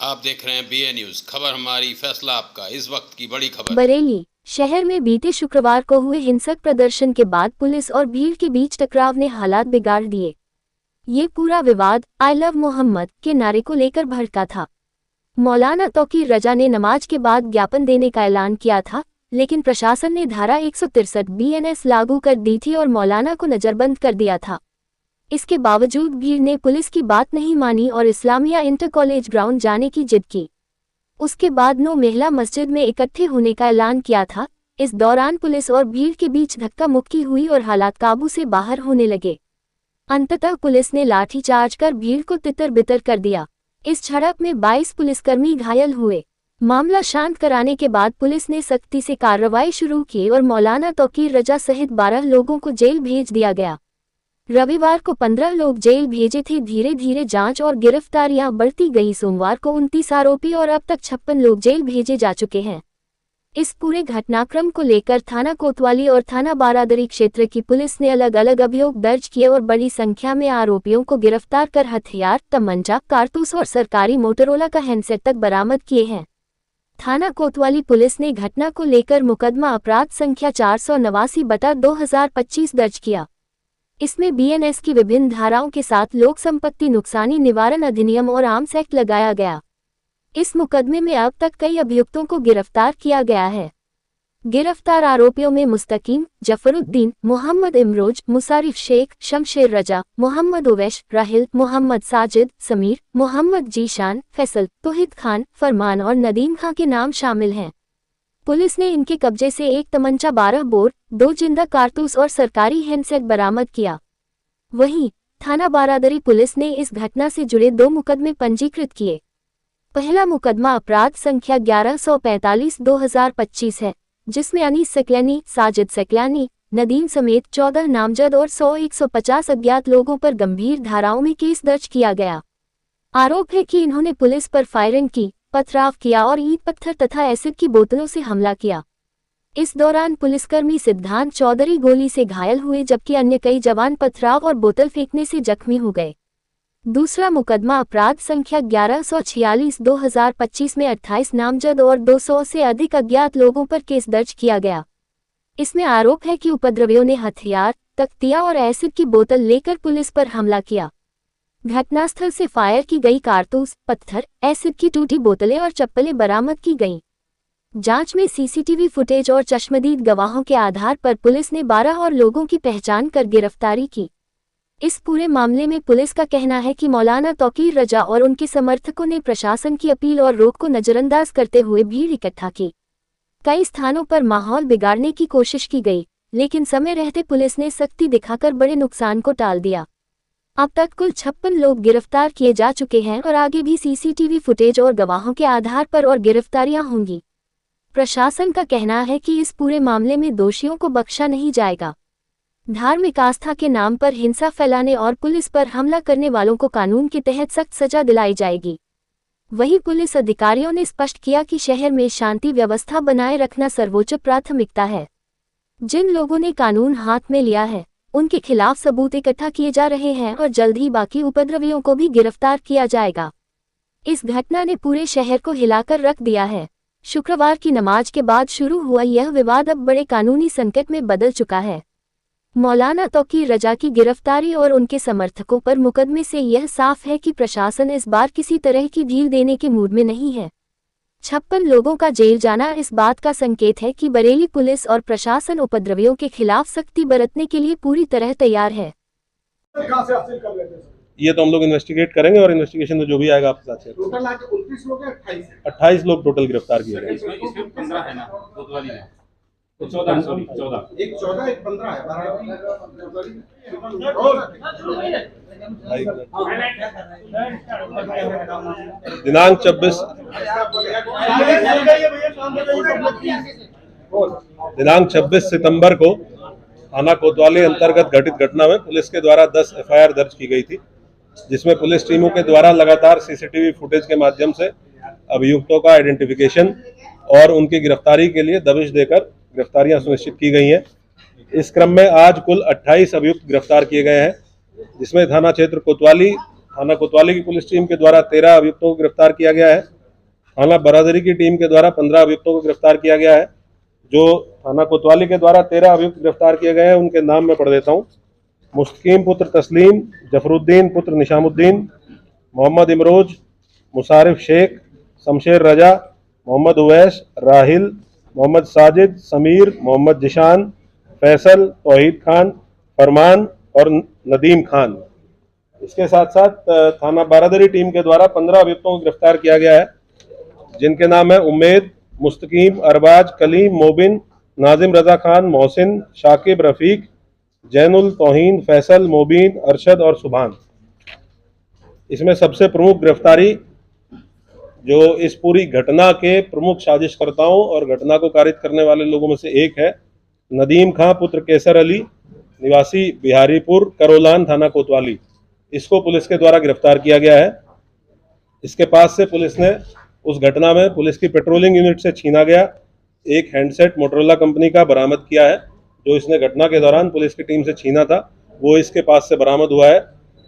आप देख रहे हैं BA न्यूज, खबर हमारी फैसला आपका। इस वक्त की बड़ी खबर। बरेली शहर में बीते शुक्रवार को हुए हिंसक प्रदर्शन के बाद पुलिस और भीड़ के बीच टकराव ने हालात बिगाड़ दिए। ये पूरा विवाद आई लव मोहम्मद के नारे को लेकर भड़का था। मौलाना तौकीर रजा ने नमाज के बाद ज्ञापन देने का ऐलान किया था, लेकिन प्रशासन ने धारा 163 BNS लागू कर दी थी और मौलाना को नजरबंद कर दिया था। इसके बावजूद भीड़ ने पुलिस की बात नहीं मानी और इस्लामिया इंटर कॉलेज ग्राउंड जाने की जिद की। उसके बाद 9 महिला मस्जिद में इकट्ठे होने का ऐलान किया था। इस दौरान पुलिस और भीड़ के बीच धक्का मुक्की हुई और हालात काबू से बाहर होने लगे। अंततः पुलिस ने लाठीचार्ज कर भीड़ को तितर बितर कर दिया। इस झड़प में 22 पुलिसकर्मी घायल हुए। मामला शांत कराने के बाद पुलिस ने सख्ती से कार्रवाई शुरू की और मौलाना तौकीर रजा सहित 12 लोगों को जेल भेज दिया गया। रविवार को 15 लोग जेल भेजे थे। धीरे धीरे जांच और गिरफ्तारियां बढ़ती गई। सोमवार को 29 आरोपी और अब तक 56 लोग जेल भेजे जा चुके हैं। इस पूरे घटनाक्रम को लेकर थाना कोतवाली और थाना बारादरी क्षेत्र की पुलिस ने अलग अलग अभियोग दर्ज किए और बड़ी संख्या में आरोपियों को गिरफ्तार कर हथियार, तमंचा, कारतूस और सरकारी मोटरोला का हैंडसेट तक बरामद किए हैं। थाना कोतवाली पुलिस ने घटना को लेकर मुकदमा अपराध संख्या 489/2025 दर्ज किया। इसमें BNS की विभिन्न धाराओं के साथ लोक संपत्ति नुकसानी निवारण अधिनियम और आर्म्स एक्ट लगाया गया। इस मुकदमे में अब तक कई अभियुक्तों को गिरफ्तार किया गया है। गिरफ्तार आरोपियों में मुस्तकीम, जफरुद्दीन, मोहम्मद इमरोज, मुसारिफ शेख, शमशेर रजा, मोहम्मद उवैश, राहिल, मोहम्मद साजिद, समीर, मोहम्मद जीशान, फैसल, तौहीद खान, फरमान और नदीम खां के नाम शामिल हैं। पुलिस ने इनके कब्जे से एक तमंचा, 12 बोर, 2 जिंदा कारतूस और सरकारी हैंडसेट बरामद किया। वहीं थाना बारादरी पुलिस ने इस घटना से जुड़े 2 मुकदमे पंजीकृत किए। पहला मुकदमा अपराध संख्या 1145/2025 है, जिसमें अनीस सकलानी, साजिद सकलानी, नदीम समेत 14 नामजद और 150 अज्ञात लोगों पर गंभीर धाराओं में केस दर्ज किया गया। आरोप है कि इन्होंने पुलिस पर फायरिंग की, पथराव किया और ईंट पत्थर तथा एसिड की बोतलों से हमला किया। इस दौरान पुलिसकर्मी सिद्धांत चौधरी गोली से घायल हुए, जबकि अन्य कई जवान पथराव और बोतल फेंकने से जख्मी हो गए। दूसरा मुकदमा अपराध संख्या 1146/2025 में 28 नामजद और 200 से अधिक अज्ञात लोगों पर केस दर्ज किया गया। इसमें आरोप है कि उपद्रवियों ने हथियार, तख्तियां और एसिड की बोतल लेकर पुलिस पर हमला किया। घटनास्थल से फायर की गई कारतूस, पत्थर, एसिड की टूटी बोतलें और चप्पलें बरामद की गईं। जांच में CCTV फुटेज और चश्मदीद गवाहों के आधार पर पुलिस ने 12 और लोगों की पहचान कर गिरफ्तारी की। इस पूरे मामले में पुलिस का कहना है कि मौलाना तौकीर रजा और उनके समर्थकों ने प्रशासन की अपील और रोक को नजरअंदाज करते हुए भीड़ इकट्ठा की। कई स्थानों पर माहौल बिगाड़ने की कोशिश की गई, लेकिन समय रहते पुलिस ने सख्ती दिखाकर बड़े नुकसान को टाल दिया। अब तक कुल 56 लोग गिरफ्तार किए जा चुके हैं और आगे भी CCTV फुटेज और गवाहों के आधार पर और गिरफ्तारियां होंगी। प्रशासन का कहना है कि इस पूरे मामले में दोषियों को बख्शा नहीं जाएगा। धार्मिक आस्था के नाम पर हिंसा फैलाने और पुलिस पर हमला करने वालों को कानून के तहत सख्त सजा दिलाई जाएगी। वहीं पुलिस अधिकारियों ने स्पष्ट किया कि शहर में शांति व्यवस्था बनाए रखना सर्वोच्च प्राथमिकता है। जिन लोगों ने कानून हाथ में लिया है, उनके खिलाफ सबूत इकट्ठा किए जा रहे हैं और जल्द ही बाकी उपद्रवियों को भी गिरफ्तार किया जाएगा। इस घटना ने पूरे शहर को हिलाकर रख दिया है। शुक्रवार की नमाज के बाद शुरू हुआ यह विवाद अब बड़े कानूनी संकट में बदल चुका है। मौलाना तौकीर रजा की गिरफ्तारी और उनके समर्थकों पर मुकदमे से यह साफ है कि प्रशासन इस बार किसी तरह की ढील देने के मूड में नहीं है। 56 लोगों का जेल जाना इस बात का संकेत है कि बरेली पुलिस और प्रशासन उपद्रवियों के खिलाफ सख्ती बरतने के लिए पूरी तरह तैयार है। ये तो हम लोग इन्वेस्टिगेट करेंगे और इन्वेस्टिगेशन में जो भी आएगा आपके साथ शेयर। टोटल 29 लोग हैं, 28 लोग टोटल गिरफ्तार किए गए। इसमें 15 है ना कोतवाली में, तो 14 सॉरी 14 एक 14 एक 15 है। दिनांक 26 सितंबर को थाना कोतवाली अंतर्गत घटित घटना में पुलिस के द्वारा 10 FIR दर्ज की गई थी, जिसमें पुलिस टीमों के द्वारा लगातार CCTV फुटेज के माध्यम से अभियुक्तों का आइडेंटिफिकेशन और उनकी गिरफ्तारी के लिए दबिश देकर गिरफ्तारियां सुनिश्चित की गई हैं। इस क्रम में आज कुल 28 अभियुक्त गिरफ्तार किए गए हैं, जिसमें थाना क्षेत्र कोतवाली थाना कोतवाली की पुलिस टीम के द्वारा 13 अभियुक्तों को गिरफ्तार किया गया है थाना बरादरी की टीम के द्वारा 15 अभियुक्तों को गिरफ्तार किया गया है। जो थाना कोतवाली के द्वारा 13 अभियुक्त गिरफ्तार किए गए हैं उनके नाम मैं पढ़ देता हूँ। मुस्तकीम पुत्र तस्लीम, जफरुद्दीन पुत्र निशामुद्दीन, मोहम्मद इमरोज, मुसारिफ शेख, शमशेर रजा, मोहम्मद उवैस, राहिल, मोहम्मद साजिद, समीर, मोहम्मद जिशान, फैसल, तौहीद खान, फरमान और नदीम खान। इसके साथ साथ थाना बारादरी टीम के द्वारा 15 अभियुक्तों को गिरफ्तार किया गया है, जिनके नाम है उम्मेद, मुस्तकीम, अरबाज, कलीम, मोबिन, नाजिम रजा खान, मोहसिन, शाकिब, रफीक, जैनुल, तौहीन, फैसल, मोबिन, अरशद और सुभान। इसमें सबसे प्रमुख गिरफ्तारी जो इस पूरी घटना के प्रमुख साजिशकर्ताओं और घटना को कारित करने वाले लोगों में से एक है नदीम खां पुत्र केसर अली, निवासी बिहारीपुर, करोलान, थाना कोतवाली। इसको पुलिस के द्वारा गिरफ्तार किया गया है। इसके पास से पुलिस ने उस घटना में पुलिस की पेट्रोलिंग यूनिट से छीना गया एक हैंडसेट मोटरोला कंपनी का बरामद किया है, जो इसने घटना के दौरान पुलिस की टीम से छीना था, वो इसके पास से बरामद हुआ है।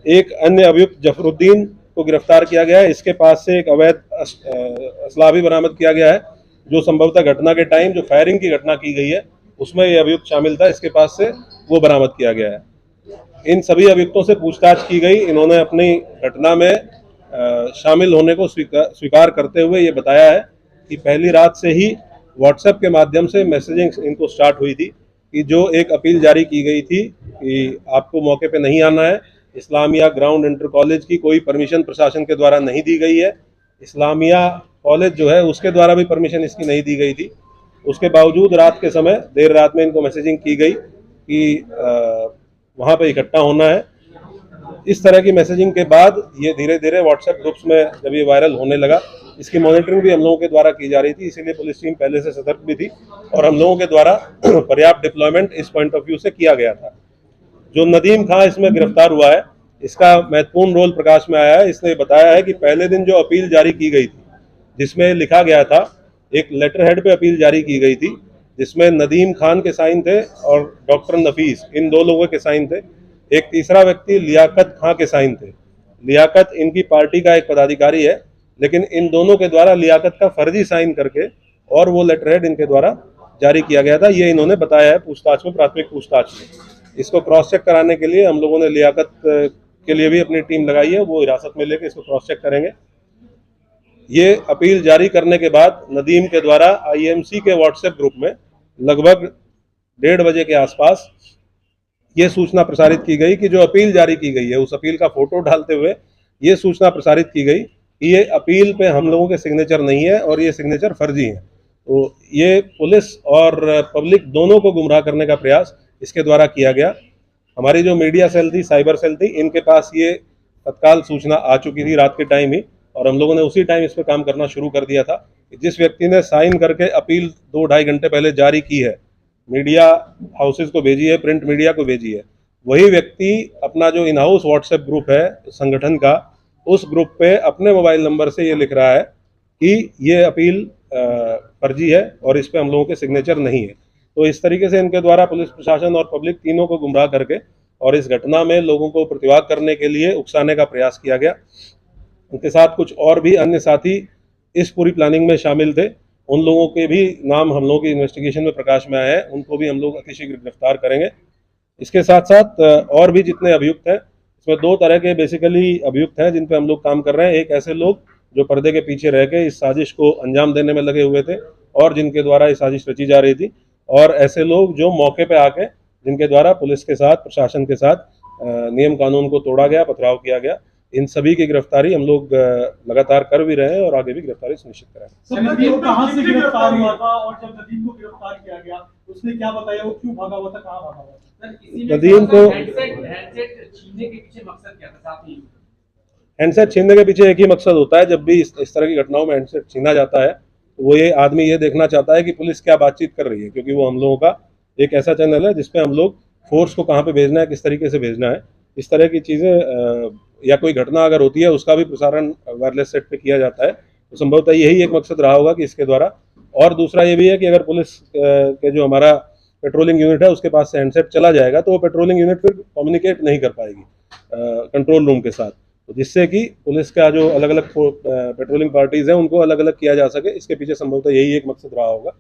एक अन्य अभियुक्त जफरुद्दीन को गिरफ्तार किया गया है। इसके पास से एक अवैध असला भी बरामद किया गया है, जो संभवतः घटना के टाइम जो फायरिंग की घटना की गई है उसमें यह अभियुक्त शामिल था। इसके पास से वो बरामद किया गया है। इन सभी अभियुक्तों से पूछताछ की गई। इन्होंने अपनी घटना में शामिल होने को स्वीकार करते हुए ये बताया है कि पहली रात से ही व्हाट्सएप के माध्यम से मैसेजिंग इनको स्टार्ट हुई थी कि जो एक अपील जारी की गई थी कि आपको मौके पे नहीं आना है। इस्लामिया ग्राउंड इंटर कॉलेज की कोई परमिशन प्रशासन के द्वारा नहीं दी गई है। इस्लामिया कॉलेज जो है उसके द्वारा भी परमिशन इसकी नहीं दी गई थी। उसके बावजूद रात के समय देर रात में इनको मैसेजिंग की गई कि वहाँ पे इकट्ठा होना है। इस तरह की मैसेजिंग के बाद ये धीरे धीरे व्हाट्सएप ग्रुप्स में जब ये वायरल होने लगा, इसकी मॉनिटरिंग भी हम लोगों के द्वारा की जा रही थी। इसीलिए पुलिस टीम पहले से सतर्क भी थी और हम लोगों के द्वारा पर्याप्त डिप्लॉयमेंट इस पॉइंट ऑफ व्यू से किया गया था। जो नदीम खां इसमें गिरफ्तार हुआ है, इसका महत्वपूर्ण रोल प्रकाश में आया है। इसने बताया है कि पहले दिन जो अपील जारी की गई थी, जिसमें लिखा गया था, एक लेटर हेड पे अपील जारी की गई थी जिसमें नदीम खान के साइन थे और डॉक्टर नफीस, इन दो लोगों के साइन थे। एक तीसरा व्यक्ति लियाकत खां के साइन थे। लियाकत इनकी पार्टी का एक पदाधिकारी है, लेकिन इन दोनों के द्वारा लियाकत का फर्जी साइन करके और वो लेटर हेड इनके द्वारा जारी किया गया था। ये इन्होंने बताया है पूछताछ में, प्राथमिक पूछताछ में। इसको क्रॉस चेक कराने के लिए हम लोगों ने लियाकत के लिए भी अपनी टीम लगाई है, वो हिरासत में लेकर इसको क्रॉस चेक करेंगे। ये अपील जारी करने के बाद नदीम के द्वारा आईएमसी के व्हाट्सएप ग्रुप में लगभग 1:30 बजे के आसपास ये सूचना प्रसारित की गई कि जो अपील जारी की गई है उस अपील का फोटो डालते हुए ये सूचना प्रसारित की गई कि ये अपील पे हम लोगों के सिग्नेचर नहीं है और ये सिग्नेचर फर्जी हैं। तो ये पुलिस और पब्लिक दोनों को गुमराह करने का प्रयास इसके द्वारा किया गया। हमारी जो मीडिया सेल थी, साइबर सेल थी, इनके पास ये तत्काल सूचना आ चुकी थी रात के टाइम ही, और हम लोगों ने उसी टाइम इस पर काम करना शुरू कर दिया था। जिस व्यक्ति ने साइन करके अपील 2-2.5 घंटे पहले जारी की है, मीडिया हाउसेज को भेजी है, प्रिंट मीडिया को भेजी है, वही व्यक्ति अपना जो इन हाउस व्हाट्सएप ग्रुप है संगठन का, उस ग्रुप पे अपने मोबाइल नंबर से ये लिख रहा है कि ये अपील फर्जी है और इस पे हम लोगों के सिग्नेचर नहीं है। तो इस तरीके से इनके द्वारा पुलिस प्रशासन और पब्लिक तीनों को गुमराह करके और इस घटना में लोगों को प्रतिवाद करने के लिए उकसाने का प्रयास किया गया। उनके साथ कुछ और भी अन्य साथी इस पूरी प्लानिंग में शामिल थे। उन लोगों के भी नाम हम लोगों की इन्वेस्टिगेशन में प्रकाश में आए हैं, उनको भी हम लोग अतिशीघ्र गिरफ्तार करेंगे। इसके साथ साथ और भी जितने अभियुक्त हैं, इसमें 2 तरह के बेसिकली अभियुक्त हैं जिन पे हम लोग काम कर रहे हैं। एक ऐसे लोग जो पर्दे के पीछे रह के इस साजिश को अंजाम देने में लगे हुए थे और जिनके द्वारा ये साजिश रची जा रही थी, और ऐसे लोग जो मौके पे आके जिनके द्वारा पुलिस के साथ, प्रशासन के साथ नियम कानून को तोड़ा गया, पथराव किया गया। इन सभी की गिरफ्तारी हम लोग लगातार कर भी रहे हैं और आगे भी गिरफ्तारी सुनिश्चित करेंगे। नदीम कहाँ से गिरफ्तार हुआ था और जब नदीम को गिरफ्तार किया गया उसने क्या बताया, वो क्यों भागा हुआ था, कहाँ भागा हुआ था? नदीम को हैंडसेट छीनने के पीछे मकसद क्या था? साथ ही हैंडसेट छीनने के पीछे एक ही मकसद होता है। जब भी इस तरह की घटनाओं में हैंडसेट छीना जाता है तो वो ये आदमी ये देखना चाहता है कि पुलिस क्या बातचीत कर रही है, क्योंकि वो हम लोगों का एक ऐसा चैनल है जिसपे हम लोग फोर्स को कहाँ पे भेजना है, किस तरीके से भेजना है, इस तरह की चीज़ें या कोई घटना अगर होती है उसका भी प्रसारण वायरलेस सेट पे किया जाता है। तो संभवतः यही एक मकसद रहा होगा कि इसके द्वारा। और दूसरा ये भी है कि अगर पुलिस के जो हमारा पेट्रोलिंग यूनिट है उसके पास से हैंडसेट चला जाएगा तो वो पेट्रोलिंग यूनिट फिर कम्युनिकेट नहीं कर पाएगी कंट्रोल रूम के साथ। तो जिससे कि पुलिस का जो अलग अलग पेट्रोलिंग पार्टीज हैं उनको अलग अलग किया जा सके, इसके पीछे संभवतः यही एक मकसद रहा होगा।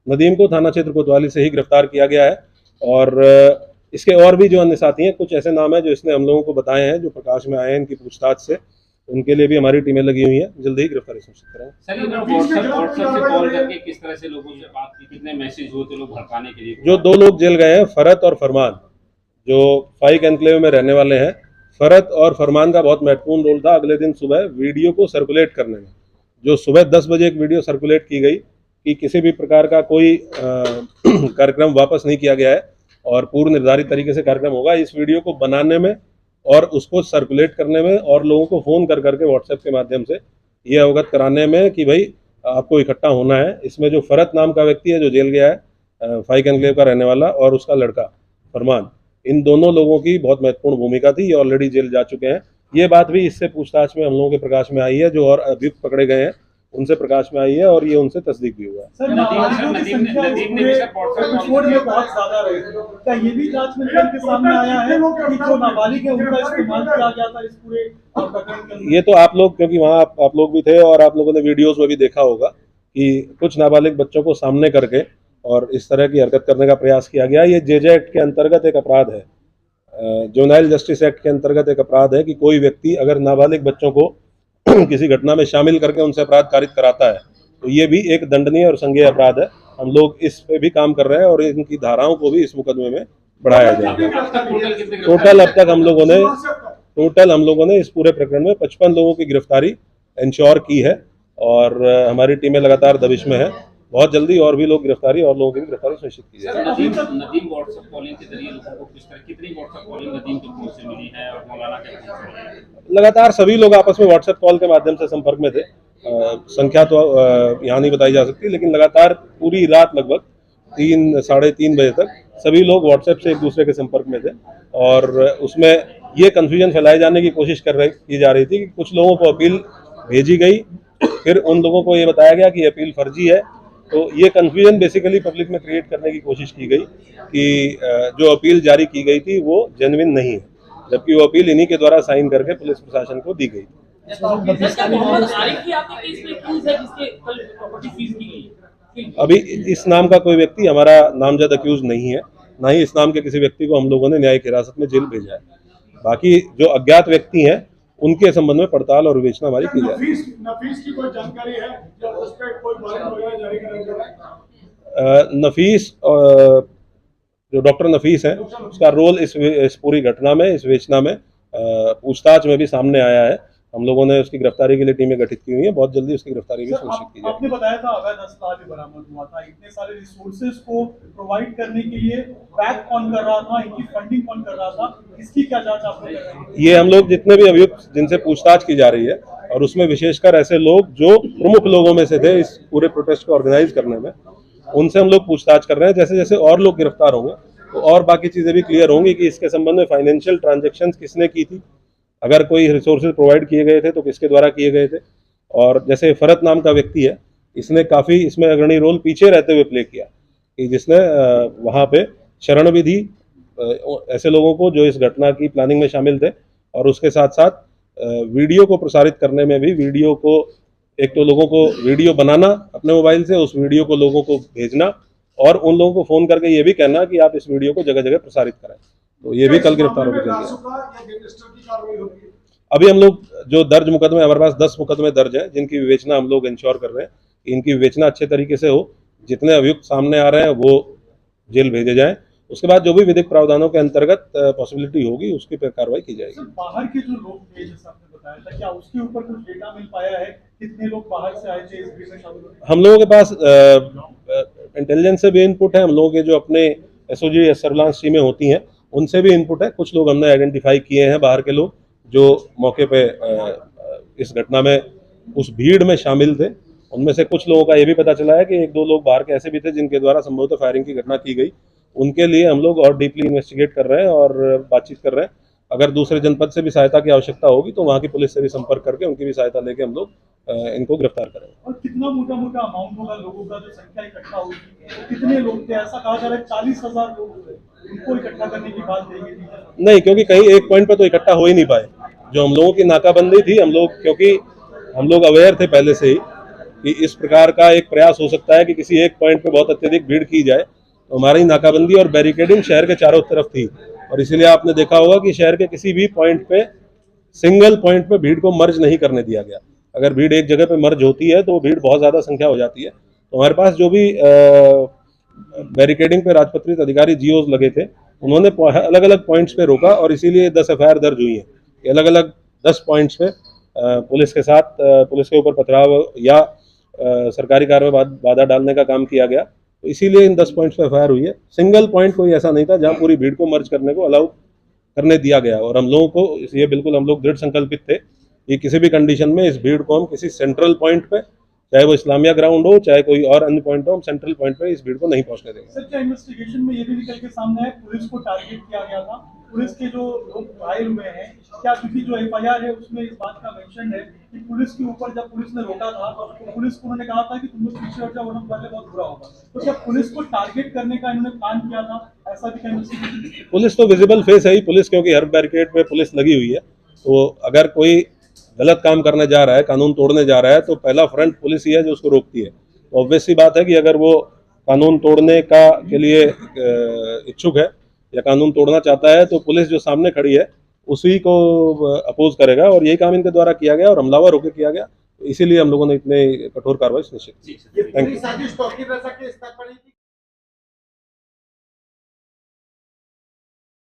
नदीम को थाना क्षेत्र कोतवाली से ही गिरफ्तार किया गया है और इसके और भी जो अन्य साथी हैं, कुछ ऐसे नाम हैं जो इसने हम लोगों को बताए हैं, जो प्रकाश में आए हैं इनकी पूछताछ से, उनके लिए भी हमारी टीमें लगी हुई हैं, जल्दी ही गिरफ्तारी सुनिश्चित करेंगे। सर इन्होंने व्हाट्सएप से कॉल करके किस तरह से लोगों से बात की, कितने मैसेज हुए थे लोग भड़काने के लिए? जो 2 लोग जेल गए हैं, फरत और फरमान, जो फाइक एनक्लेव में रहने वाले हैं, फरत और फरमान का बहुत महत्वपूर्ण रोल था अगले दिन सुबह वीडियो को सर्कुलेट करने में। जो सुबह 10 बजे एक वीडियो सर्कुलेट की गई कि किसी भी प्रकार का कोई कार्यक्रम वापस नहीं किया गया है और पूर्व निर्धारित तरीके से कार्यक्रम होगा, इस वीडियो को बनाने में और उसको सर्कुलेट करने में और लोगों को फ़ोन कर करके व्हाट्सएप के माध्यम से ये अवगत कराने में कि भाई आपको इकट्ठा होना है। इसमें जो फरत नाम का व्यक्ति है जो जेल गया है, फाइक एनक्लेव का रहने वाला, और उसका लड़का फरमान, इन दोनों लोगों की बहुत महत्वपूर्ण भूमिका थी। ये ऑलरेडी जेल जा चुके हैं। ये बात भी इससे पूछताछ में हम लोगों के प्रकाश में आई है, जो और अभियुक्त पकड़े गए हैं उनसे प्रकाश में आई है और ये उनसे तस्दीक भी हुआ है। सर नाबालिगों की संख्या एपिसोड में बहुत ज्यादा रही, क्या ये भी जांच में निकल के सामने आया है कि जो नाबालिग है उनका इस्तेमाल किया गया था इस पूरे प्रकरण के अंदर? ये तो आप लोग, क्योंकि वहाँ आप लोग भी थे और आप लोगों ने वीडियोस में भी देखा होगा कि कुछ नाबालिग बच्चों को सामने करके और इस तरह की हरकत करने का प्रयास किया गया। ये जेजे एक्ट के अंतर्गत एक अपराध है, जुवेनाइल जस्टिस एक्ट के अंतर्गत एक अपराध है कि कोई व्यक्ति अगर नाबालिग बच्चों को किसी घटना में शामिल करके उनसे अपराध कारित कराता है तो ये भी एक दंडनीय और संज्ञेय अपराध है। हम लोग इस पे भी काम कर रहे हैं और इनकी धाराओं को भी इस मुकदमे में बढ़ाया जाएगा। टोटल अब तक हम लोगों ने इस पूरे प्रकरण में 55 लोगों की गिरफ्तारी इंश्योर की है और हमारी टीमें लगातार दबिश में है। बहुत जल्दी और भी लोग गिरफ्तारी और लोगों की भी गिरफ्तारी सुनिश्चित की जाएगी। नदीम व्हाट्सएप कॉलिंग के जरिए लोगों को किस तरह, कितनी व्हाट्सएप कॉलिंग नदीम के फोन से मिली है और मौलाना के फोन से मिली है? लगातार सभी लोग आपस में व्हाट्सएप कॉल के माध्यम से संपर्क में थे। संख्या तो यहाँ नहीं बताई जा सकती, लेकिन लगातार पूरी रात लगभग 3 साढ़े 3 बजे तक सभी लोग व्हाट्सएप से एक दूसरे के संपर्क में थे और उसमें ये कन्फ्यूजन फैलाए जाने की कोशिश की जा रही थी कि कुछ लोगों को अपील भेजी गई, फिर उन लोगों को ये बताया गया कि अपील फर्जी है। तो ये कन्फ्यूजन बेसिकली पब्लिक में क्रिएट करने की कोशिश की गई कि जो अपील जारी की गई थी वो जेन्युइन नहीं है, जबकि वो अपील इन्हीं के द्वारा साइन करके पुलिस प्रशासन को दी गई। अभी इस नाम का कोई व्यक्ति हमारा नामजद अक्यूज नहीं है, ना ही इस नाम के किसी व्यक्ति को हम लोगों ने न्यायिक हिरासत में जेल भेजा है। बाकी जो अज्ञात व्यक्ति हैं उनके संबंध में पड़ताल और विवेचना हमारी की जाए। नफीस की कोई जानकारी है जो उस पे कोई वारंट वगैरह जारी करा गया है? नफीस, जो डॉक्टर नफीस है, उसका रोल इस पूरी घटना में, इस विवेचना में, पूछताछ में भी सामने आया है। हम लोगों ने उसकी गिरफ्तारी के लिए टीमें गठित की हुई हैं। बहुत जल्दी उसकी गिरफ्तारी भी सुनिश्चित की जाएगी। आपने बताया था अवैध अस्पताल भी बरामद हुआ था, इतने सारे रिसोर्सेज को प्रोवाइड करने के लिए बैक कौन कर रहा था, इनकी फंडिंग कौन कर रहा था, इसकी क्या जांच आप लोग कर रहे हैं? ये हम लोग जितने भी अभियुक्त जिनसे पूछताछ की जा रही है और उसमें विशेषकर ऐसे लोग जो प्रमुख लोगों में से थे इस पूरे प्रोटेस्ट को ऑर्गेनाइज करने में, उनसे हम लोग पूछताछ कर रहे हैं। जैसे जैसे और लोग गिरफ्तार होंगे तो और बाकी चीजें भी क्लियर होंगी कि इसके संबंध में फाइनेंशियल ट्रांजैक्शन किसने की थी, अगर कोई रिसोर्सेज प्रोवाइड किए गए थे तो किसके द्वारा किए गए थे। और जैसे फरत नाम का व्यक्ति है, इसने काफ़ी इसमें अग्रणी रोल पीछे रहते हुए प्ले किया कि जिसने वहाँ पे शरण भी दी ऐसे लोगों को जो इस घटना की प्लानिंग में शामिल थे, और उसके साथ साथ वीडियो को प्रसारित करने में भी, वीडियो को, एक तो लोगों को वीडियो बनाना अपने मोबाइल से, उस वीडियो को लोगों को भेजना और उन लोगों को फ़ोन करके ये भी कहना कि आप इस वीडियो को जगह जगह प्रसारित करें। तो ये भी कल गिरफ्तार होकर अभी हम लोग जो दर्ज मुकदमे, हमारे पास 10 मुकदमे दर्ज हैं जिनकी विवेचना हम लोग इंश्योर कर रहे हैं कि इनकी विवेचना अच्छे तरीके से हो। जितने अभियुक्त सामने आ रहे हैं वो जेल भेजे जाएं, उसके बाद जो भी विधिक प्रावधानों के अंतर्गत पॉसिबिलिटी होगी उसकी पर कार्रवाई की जाएगी। बाहर के जो लोग थे, जैसा आपने बताया था, क्या उसके ऊपर कुछ डेटा मिल पाया है? कितने लोग बाहर से आए थे इस भीड़ में शामिल हुए? हम लोगों के पास इंटेलिजेंस से भी इनपुट है, हम लोगों के जो अपने एसओजी सर्विलांस टीमें होती हैं उनसे भी इनपुट है। कुछ लोग हमने आइडेंटिफाई किए हैं बाहर के लोग जो मौके पे इस घटना में उस भीड़ में शामिल थे। उनमें से कुछ लोगों का ये भी पता चला है कि 1-2 लोग बाहर के ऐसे भी थे जिनके द्वारा संभवतः फायरिंग की घटना की गई। उनके लिए हम लोग और डीपली इन्वेस्टिगेट कर रहे हैं और बातचीत कर रहे हैं। अगर दूसरे जनपद से भी सहायता की आवश्यकता होगी तो वहाँ की पुलिस से भी संपर्क करके उनकी भी सहायता लेके हम लोग इनको गिरफ्तार करेंगे। और कितना मोटा अमाउंट होगा लोगों का जो संख्या इकट्ठा हुई, कितने लोग थे? ऐसा कहा जा रहा है 40,000 लोग थे, उनको इकट्ठा करने की बात कही गई थी। नहीं, क्योंकि कहीं एक पॉइंट पे तो इकट्ठा हो ही नहीं पाए, जो हम लोगों की नाकाबंदी थी, क्योंकि हम लोग अवेयर थे पहले से ही कि इस प्रकार का एक प्रयास हो सकता है कि किसी एक पॉइंट पे बहुत अत्यधिक भीड़ की जाए, तो हमारी नाकाबंदी और बैरिकेडिंग शहर के चारों तरफ थी। और इसीलिए आपने देखा होगा कि शहर के किसी भी पॉइंट पे, सिंगल पॉइंट पे भीड़ को मर्ज नहीं करने दिया गया। अगर भीड़ एक जगह पे मर्ज होती है तो भीड़ बहुत ज्यादा संख्या हो जाती है। तो हमारे पास जो भी बैरिकेडिंग पे राजपत्रित अधिकारी जीओज लगे थे, उन्होंने अलग अलग पॉइंट्स पे रोका और इसीलिए 10 एफआईआर दर्ज हुई है। अलग अलग 10 पॉइंट्स पे पुलिस के साथ पुलिस के ऊपर पथराव या सरकारी कार्य में बाधा डालने का काम किया गया, तो इसीलिए इन 10 पॉइंट्स पे एफआईआर हुई है। सिंगल पॉइंट कोई ऐसा नहीं था जहां पूरी भीड़ को मर्ज करने को अलाउ करने दिया गया। और हम लोगों को ये बिल्कुल, हम लोग दृढ़ संकल्पित थे कि किसी भी कंडीशन में इस भीड़ को हम किसी सेंट्रल पॉइंट पे, चाहे वो इस्लामिया ग्राउंड हो, चाहे कोई और अन्य पॉइंट हो, हम सेंट्रल पॉइंट पे इस भीड़ को नहीं पहुंचने देंगे। सर, क्या इन्वेस्टिगेशन में ये भी निकल के सामने है पुलिस को टारगेट किया गया था? पुलिस के जो लोग घायल हुए हैं, क्या क्योंकि जो एफआईआर है उसमें इस बात का मेंशन है कि पुलिस के ऊपर जब पुलिस ने रोका था तो पुलिस को उन्होंने कहा था कि तुम लोग पीछे हट जाओ, वरना पहले बहुत बुरा होगा। तो क्या पुलिस को टारगेट करने का इन्होंने प्लान किया था? ऐसा भी क्या इन्वेस्टिगेशन? पुलिस तो विजिबल फेस है ही पुलिस, क्योंकि हर बैरिकेड पे पुलिस लगी हुई है। तो अगर कोई गलत काम करने जा रहा है, कानून तोड़ने जा रहा है, तो पहला फ्रंट पुलिस ही है जो उसको रोकती है। तो ऑब्वियस सी बात है कि अगर वो कानून तोड़ने के लिए इच्छुक है या कानून तोड़ना चाहता है, तो पुलिस जो सामने खड़ी है उसी को अपोज करेगा। और यही काम इनके द्वारा किया गया और हमलावर होकर किया गया, इसीलिए हम लोगों ने इतने कठोर कार्रवाई सुनिश्चित की। ये पूरी साजिश तौकीर रजा के स्तर पर ही थी।